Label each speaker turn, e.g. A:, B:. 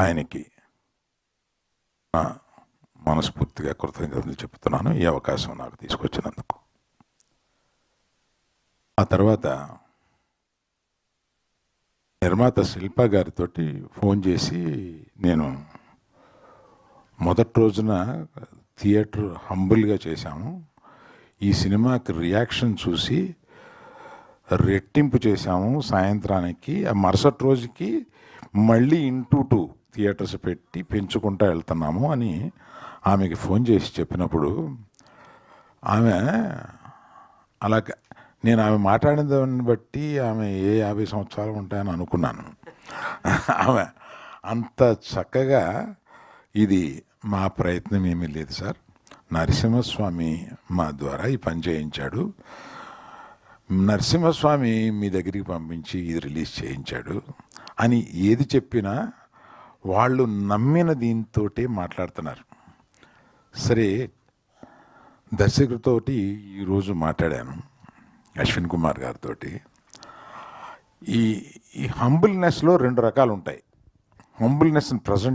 A: ఆయనకి మనస్ఫూర్తిగా కృతజ్ఞతలు చెప్తున్నాను ఈ అవకాశం నాకు తీసుకొచ్చినందుకు. ఆ తర్వాత నిర్మాత శిల్ప గారితో ఫోన్ చేసి, నేను మొదటి రోజున థియేటర్ హంబుల్గా చేశాము, ఈ సినిమాకి రియాక్షన్ చూసి రెట్టింపు చేశాము, సాయంత్రానికి ఆ మరుసటి రోజుకి మళ్ళీ 2 థియేటర్స్ పెట్టి పెంచుకుంటూ వెళ్తున్నాము అని ఆమెకి ఫోన్ చేసి చెప్పినప్పుడు ఆమె అలా, నేను ఆమె మాట్లాడిన దాన్ని బట్టి ఆమె 50 సంవత్సరాలు ఉంటాయని అనుకున్నాను. ఆమె అంత చక్కగా, ఇది మా ప్రయత్నం ఏమీ లేదు సార్, నరసింహస్వామి మా ద్వారా ఈ పని చేయించాడు, నరసింహస్వామి మీ దగ్గరికి పంపించి ఇది రిలీజ్ చేయించాడు అని ఏది చెప్పినా వాళ్ళు నమ్మిన దీంతో మాట్లాడుతున్నారు. సరే, దర్శకుడితోటి ఈరోజు మాట్లాడాను, అశ్విన్ కుమార్ గారితో. ఈ హంబుల్నెస్లో 2 రకాలు ఉంటాయి. హంబుల్నెస్ని ప్రజెంట్